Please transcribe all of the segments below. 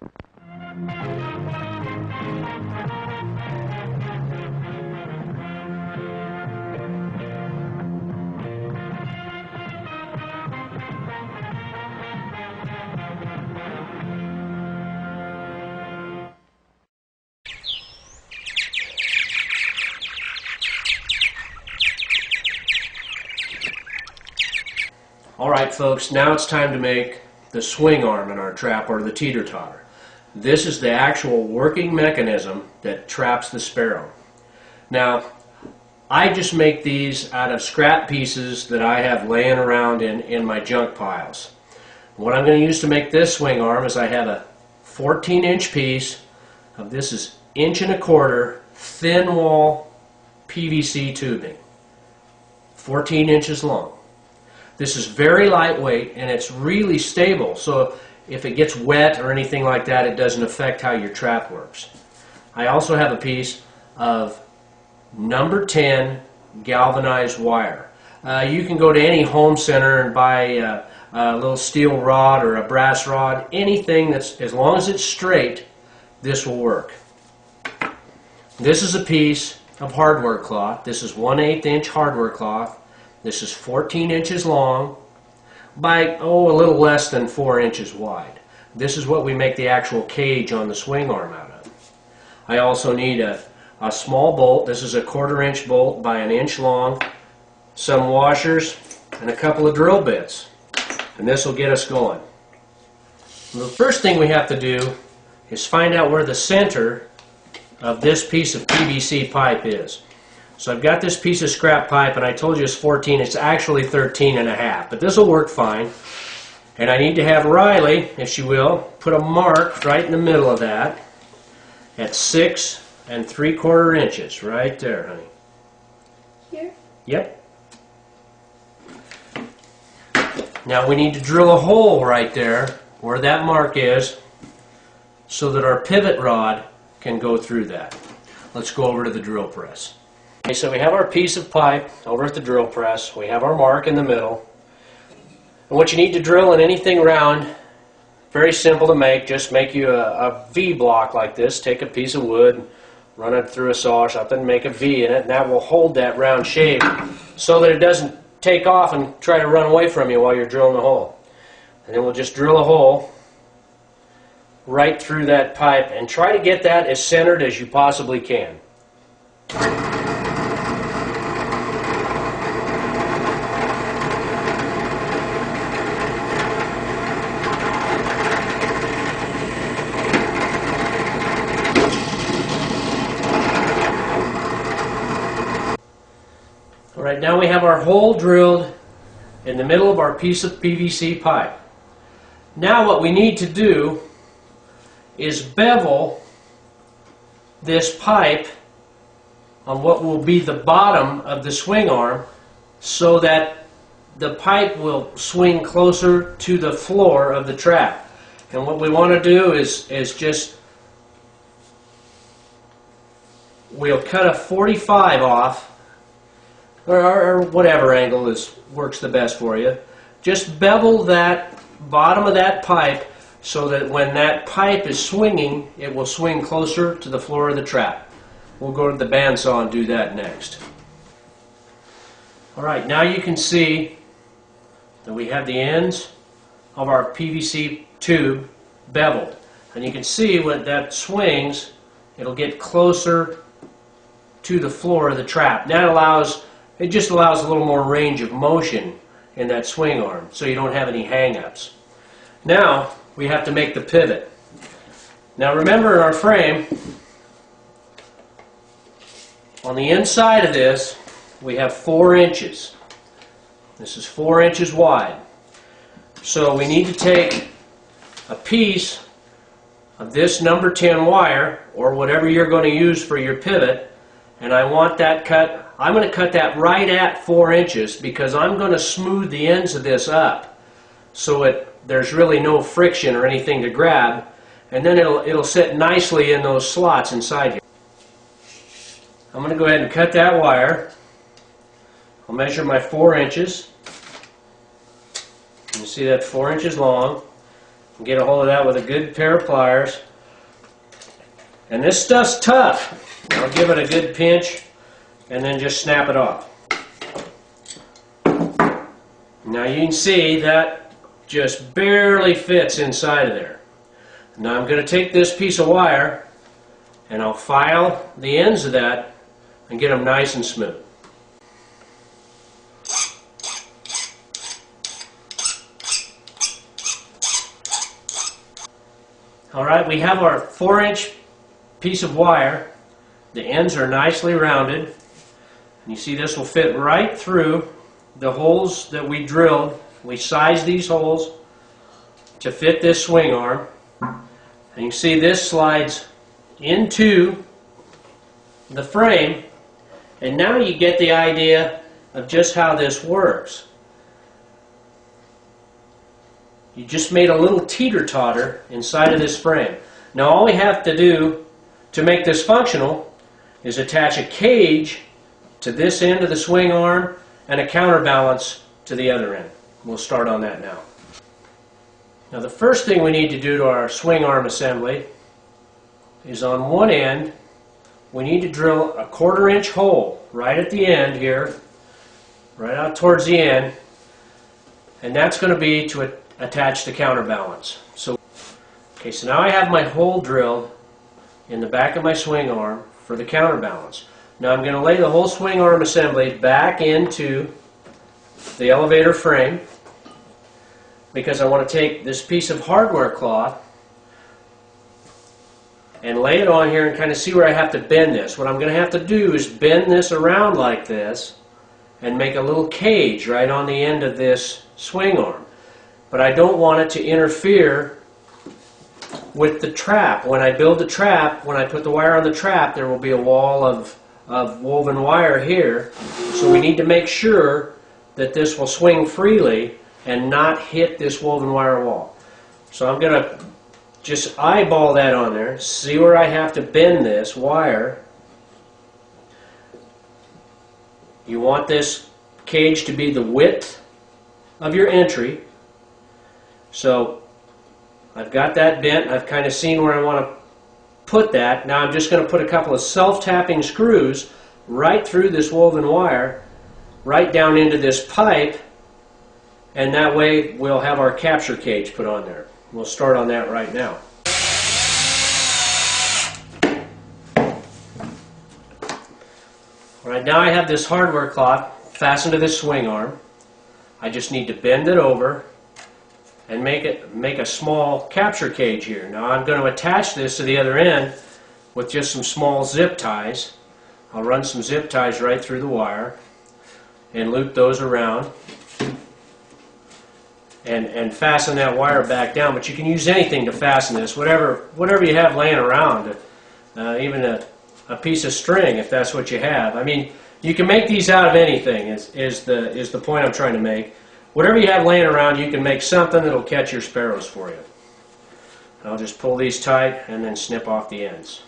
Alright folks, now it's time to make the swing arm in our trap, or the teeter-totter. This is the actual working mechanism that traps the sparrow. Now, I just make these out of scrap pieces that I have laying around in my junk piles. What I'm going to use to make this swing arm is I have a 14-inch piece of, this is 1.25 inch thin wall PVC tubing, 14 inches long. This is very lightweight and it's really stable, so if it gets wet or anything like that, it doesn't affect how your trap works. I also have a piece of number 10 galvanized wire. You can go to any home center and buy a little steel rod or a brass rod. Anything that's, as long as it's straight, this will work. This is a piece of hardware cloth. This is 1/8 inch hardware cloth. This is 14 inches long by, a little less than 4 inches wide. This is what we make the actual cage on the swing arm out of. I also need a small bolt. This is a 1/4 inch bolt by 1 inch long, some washers, and a couple of drill bits. And this will get us going. The first thing we have to do is find out where the center of this piece of PVC pipe is. So I've got this piece of scrap pipe, and I told you it's 14, it's actually 13.5, but this will work fine. And I need to have Riley, if she will, put a mark right in the middle of that at 6 3/4 inches, right there, honey. Here? Yep. Now we need to drill a hole right there where that mark is so that our pivot rod can go through that. Let's go over to the drill press. Okay, so we have our piece of pipe over at the drill press. We have our mark in the middle. And what you need to drill in anything round, very simple to make, just make you a V block like this. Take a piece of wood, run it through a saw or something, make a V in it, and that will hold that round shape so that it doesn't take off and try to run away from you while you're drilling the hole. And then we'll just drill a hole right through that pipe and try to get that as centered as you possibly can. Alright, now we have our hole drilled in the middle of our piece of PVC pipe. Now what we need to do is bevel this pipe on what will be the bottom of the swing arm so that the pipe will swing closer to the floor of the trap. And what we want to do is just, we'll cut a 45 off, or whatever angle works the best for you. Just bevel that bottom of that pipe so that when that pipe is swinging, it will swing closer to the floor of the trap. We'll go to the bandsaw and do that next. Alright, now you can see that we have the ends of our PVC tube beveled. And you can see when that swings, it'll get closer to the floor of the trap. It just allows a little more range of motion in that swing arm so you don't have any hang-ups. Now we have to make the pivot. Now remember, in our frame, on the inside of this we have 4 inches. This is 4 inches wide. So we need to take a piece of this number 10 wire, or whatever you're going to use for your pivot, and I want that cut. I'm going to cut that right at 4 inches because I'm going to smooth the ends of this up so there's really no friction or anything to grab, and then it'll sit nicely in those slots inside here. I'm going to go ahead and cut that wire. I'll measure my 4 inches. You see that 4 inches long. Get a hold of that with a good pair of pliers. And this stuff's tough. I'll give it a good pinch and then just snap it off. Now you can see that just barely fits inside of there. Now I'm going to take this piece of wire and I'll file the ends of that and get them nice and smooth. Alright, we have our 4-inch piece of wire. The ends are nicely rounded. And you see this will fit right through the holes that we drilled. We sized these holes to fit this swing arm. And you see this slides into the frame. And now you get the idea of just how this works. You just made a little teeter-totter inside of this frame. Now all we have to do to make this functional is attach a cage to this end of the swing arm and a counterbalance to the other end. We'll start on that now. Now the first thing we need to do to our swing arm assembly is on one end we need to drill a 1/4-inch hole right at the end here, right out towards the end, and that's going to be to attach the counterbalance. So now I have my hole drilled in the back of my swing arm for the counterbalance. Now I'm going to lay the whole swing arm assembly back into the elevator frame because I want to take this piece of hardware cloth and lay it on here and kind of see where I have to bend this. What I'm going to have to do is bend this around like this and make a little cage right on the end of this swing arm. But I don't want it to interfere with the trap. When I build the trap, when I put the wire on the trap, there will be a wall of woven wire here. So we need to make sure that this will swing freely and not hit this woven wire wall. So I'm going to just eyeball that on there, see where I have to bend this wire. You want this cage to be the width of your entry. So I've got that bent. I've kind of seen where I want to put that. Now I'm just going to put a couple of self-tapping screws right through this woven wire, right down into this pipe, and that way we'll have our capture cage put on there. We'll start on that right now. Alright, now I have this hardware cloth fastened to this swing arm. I just need to bend it over and make a small capture cage here. Now I'm going to attach this to the other end with just some small zip ties. I'll run some zip ties right through the wire and loop those around and fasten that wire back down. But you can use anything to fasten this, whatever you have laying around, even a piece of string if that's what you have. I mean, you can make these out of anything is the point I'm trying to make. Whatever you have laying around, you can make something that'll catch your sparrows for you. I'll just pull these tight and then snip off the ends.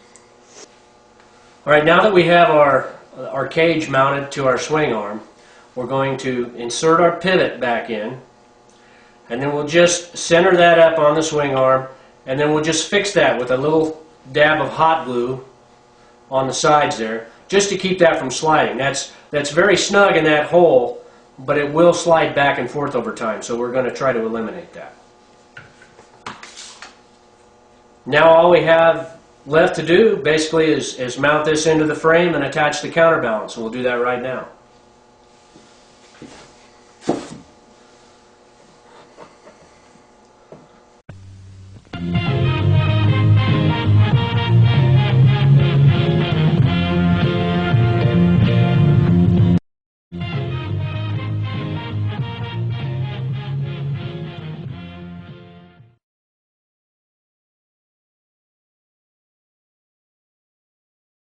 Alright, now that we have our cage mounted to our swing arm, we're going to insert our pivot back in, and then we'll just center that up on the swing arm, and then we'll just fix that with a little dab of hot glue on the sides there, just to keep that from sliding. That's very snug in that hole, but it will slide back and forth over time, so we're going to try to eliminate that. Now all we have left to do basically is mount this into the frame and attach the counterbalance, and we'll do that right now.